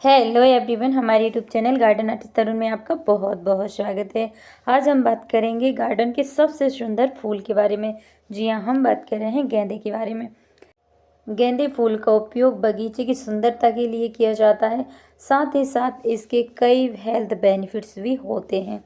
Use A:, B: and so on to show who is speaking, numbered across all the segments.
A: Hello everyone, हमारे YouTube channel garden artist तरुण में आपका बहुत बहुत स्वागत है। आज हम बात करेंगे गार्डन के सबसे सुंदर फूल के बारे में। जी हाँ, हम बात कर रहे हैं गेंदे के बारे में। गेंदे फूल का उपयोग बगीचे की सुंदरता के लिए किया जाता है, साथ ही साथ इसके कई हेल्थ बेनिफिट्स भी होते हैं।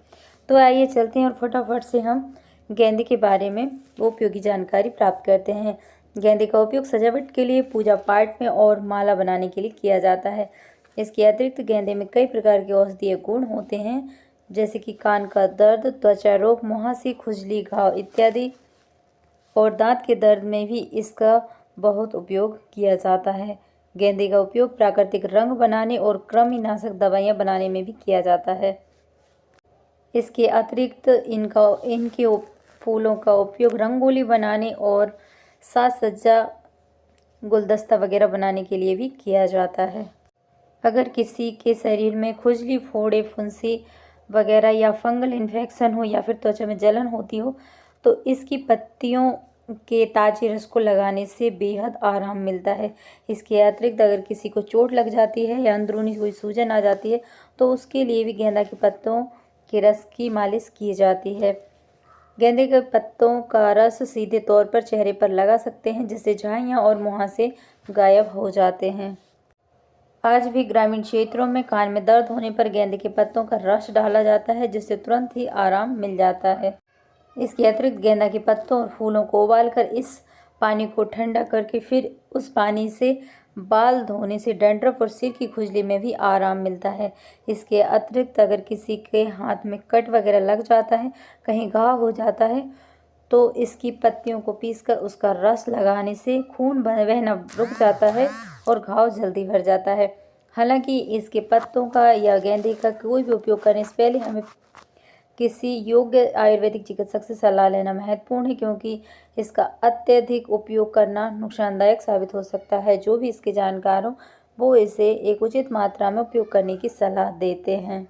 A: तो आइए चलते हैं और फटाफट से हम गेंदे के बारे में उपयोगी जानकारी प्राप्त करते हैं। गेंदे का उपयोग सजावट के लिए, पूजा पाठ में और माला बनाने के लिए किया जाता है। इसके अतिरिक्त गेंदे में कई प्रकार के औषधीय गुण होते हैं, जैसे कि कान का दर्द, त्वचा रोग, मुहासे, खुजली, घाव इत्यादि। और दांत के दर्द में भी इसका बहुत उपयोग किया जाता है। गेंदे का उपयोग प्राकृतिक रंग बनाने और कृमिनाशक दवाइयाँ बनाने में भी किया जाता है। इसके अतिरिक्त इनके फूलों का उपयोग रंगोली बनाने और साज सज्जा, गुलदस्ता वगैरह बनाने के लिए भी किया जाता है। अगर किसी के शरीर में खुजली, फोड़े, फुंसी वगैरह या फंगल इन्फेक्शन हो या फिर त्वचा में जलन होती हो, तो इसकी पत्तियों के ताजे रस को लगाने से बेहद आराम मिलता है। इसके अतिरिक्त अगर किसी को चोट लग जाती है या अंदरूनी कोई सूजन आ जाती है, तो उसके लिए भी गेंदा के पत्तों के रस की मालिश की जाती है। गेंदे के पत्तों का रस सीधे तौर पर चेहरे पर लगा सकते हैं, जिससे झाइयाँ और मुहासे गायब हो जाते हैं। आज भी ग्रामीण क्षेत्रों में कान में दर्द होने पर गेंदे के पत्तों का रस डाला जाता है, जिससे तुरंत ही आराम मिल जाता है। इसके अतिरिक्त गेंदा के पत्तों और फूलों को उबालकर इस पानी को ठंडा करके फिर उस पानी से बाल धोने से डैंड्रफ और सिर की खुजली में भी आराम मिलता है। इसके अतिरिक्त अगर किसी के हाथ में कट वगैरह लग जाता है, कहीं घाव हो जाता है, तो इसकी पत्तियों को पीसकर उसका रस लगाने से खून बहना रुक जाता है और घाव जल्दी भर जाता है। हालांकि इसके पत्तों का या गेंदे का कोई भी उपयोग करने से पहले हमें किसी योग्य आयुर्वेदिक चिकित्सक से सलाह लेना महत्वपूर्ण है, क्योंकि इसका अत्यधिक उपयोग करना नुकसानदायक साबित हो सकता है। जो भी इसके जानकार हो वो इसे एक उचित मात्रा में उपयोग करने की सलाह देते हैं।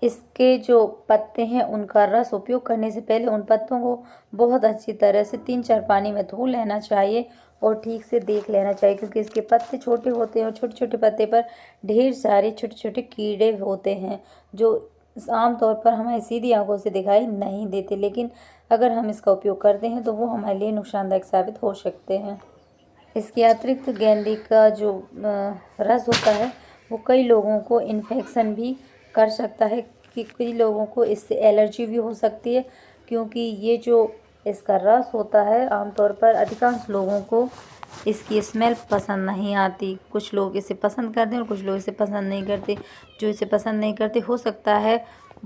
A: इसके जो पत्ते हैं उनका रस उपयोग करने से पहले उन पत्तों को बहुत अच्छी तरह से 3-4 पानी में धो लेना चाहिए और ठीक से देख लेना चाहिए, क्योंकि इसके पत्ते छोटे होते हैं और छोटे छोटे पत्ते पर ढेर सारे छोटे छोटे कीड़े होते हैं, जो आमतौर पर हमारी सीधी आंखों से दिखाई नहीं देते, लेकिन अगर हम इसका उपयोग करते हैं तो वो हमारे लिए नुकसानदायक साबित हो सकते हैं। इसके अतिरिक्त गेंदे का जो रस होता है वो कई लोगों को इन्फेक्शन भी कर सकता है, कि कई लोगों को इससे एलर्जी भी हो सकती है, क्योंकि ये जो इसका रस होता है आमतौर पर अधिकांश लोगों को इसकी स्मेल पसंद नहीं आती। कुछ लोग इसे पसंद करते हैं और कुछ लोग इसे पसंद नहीं करते। जो इसे पसंद नहीं करते, हो सकता है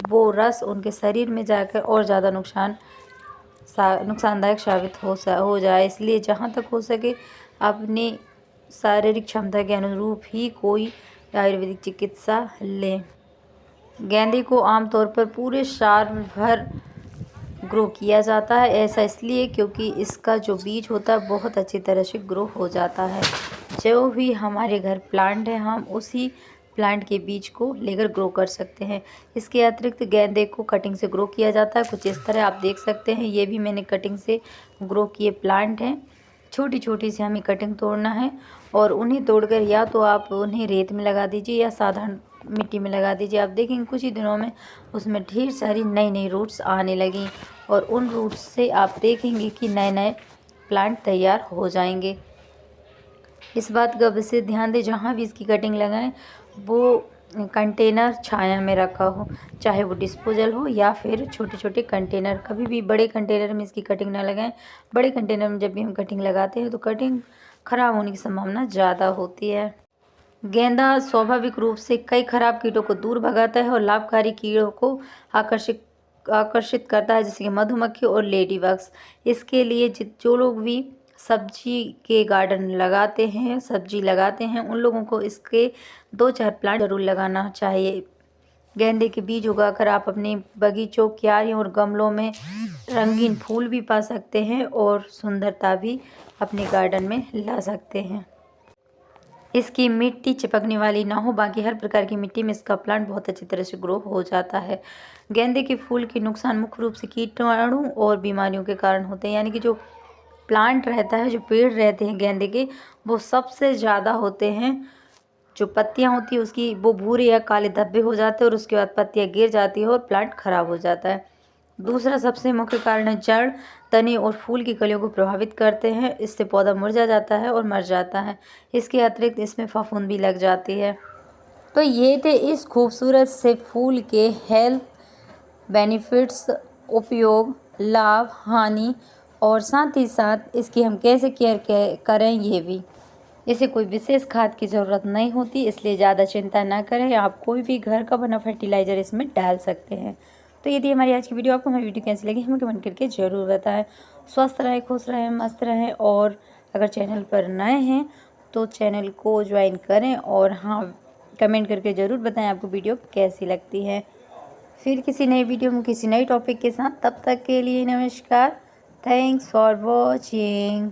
A: वो रस उनके शरीर में जाकर और ज़्यादा नुकसानदायक साबित हो जाए। इसलिए जहाँ तक हो सके अपनी शारीरिक क्षमता के अनुरूप ही कोई आयुर्वेदिक चिकित्सा लें। गेंदे को आमतौर पर पूरे साल भर ग्रो किया जाता है। ऐसा इसलिए क्योंकि इसका जो बीज होता है बहुत अच्छी तरह से ग्रो हो जाता है। जो भी हमारे घर प्लांट है, हम उसी प्लांट के बीज को लेकर ग्रो कर सकते हैं। इसके अतिरिक्त गेंदे को कटिंग से ग्रो किया जाता है, कुछ इस तरह आप देख सकते हैं। ये भी मैंने कटिंग से ग्रो किए प्लांट हैं। छोटी छोटी सी हमें कटिंग तोड़ना है और उन्हें तोड़कर या तो आप उन्हें रेत में लगा दीजिए या साधारण मिट्टी में लगा दीजिए। आप देखेंगे कुछ ही दिनों में उसमें ढेर सारी नई नई रूट्स आने लगी और उन रूट्स से आप देखेंगे कि नए नए प्लांट तैयार हो जाएंगे। इस बात का विशेष ध्यान दें, जहाँ भी इसकी कटिंग लगाएं वो कंटेनर छाया में रखा हो, चाहे वो डिस्पोजल हो या फिर छोटे छोटे कंटेनर। कभी भी बड़े कंटेनर में इसकी कटिंग ना लगाएं। बड़े कंटेनर में जब भी हम कटिंग लगाते हैं तो कटिंग खराब होने की संभावना ज़्यादा होती है। गेंदा स्वाभाविक रूप से कई खराब कीटों को दूर भगाता है और लाभकारी कीड़ों को आकर्षित करता है, जैसे कि मधुमक्खी और लेडीबग्स। इसके लिए जो लोग भी सब्जी के गार्डन लगाते हैं, सब्जी लगाते हैं, उन लोगों को इसके 2-4 प्लांट जरूर लगाना चाहिए। गेंदे के बीज उगाकर आप अपने बगीचों, क्यारियों और गमलों में रंगीन फूल भी पा सकते हैं और सुंदरता भी अपने गार्डन में ला सकते हैं। इसकी मिट्टी चिपकने वाली ना हो, बाकी हर प्रकार की मिट्टी में इसका प्लांट बहुत अच्छी तरह से ग्रो हो जाता है। गेंदे के फूल के नुकसान मुख्य रूप से कीटाणु और बीमारियों के कारण होते हैं, यानी कि जो प्लांट रहता है, जो पेड़ रहते हैं गेंदे के, वो सबसे ज़्यादा होते हैं जो पत्तियाँ होती है उसकी वो भूरे या काले धब्बे हो जाते हैं और उसके बाद पत्तियाँ गिर जाती है और प्लांट खराब हो जाता है। दूसरा सबसे मुख्य कारण है जड़, तने और फूल की कलियों को प्रभावित करते हैं। इससे पौधा मुरझा जाता है और मर जाता है। इसके अतिरिक्त इसमें फफूंद भी लग जाती है। तो ये थे इस खूबसूरत से फूल के हेल्थ बेनिफिट्स, उपयोग, लाभ, हानि और साथ ही साथ इसकी हम कैसे केयर करें ये भी। इसे कोई विशेष खाद की ज़रूरत नहीं होती, इसलिए ज़्यादा चिंता ना करें। आप कोई भी घर का बना फर्टिलाइज़र इसमें डाल सकते हैं। तो ये थी हमारी आज की वीडियो। आपको हमारी वीडियो कैसी लगी हमें कमेंट करके ज़रूर बताएं। स्वस्थ रहें, खुश रहें, मस्त रहें और अगर चैनल पर नए हैं तो चैनल को ज्वाइन करें और हाँ, कमेंट करके ज़रूर बताएं आपको वीडियो कैसी लगती है। फिर किसी नई वीडियो में किसी नई टॉपिक के साथ, तब तक के लिए नमस्कार। Thanks for watching.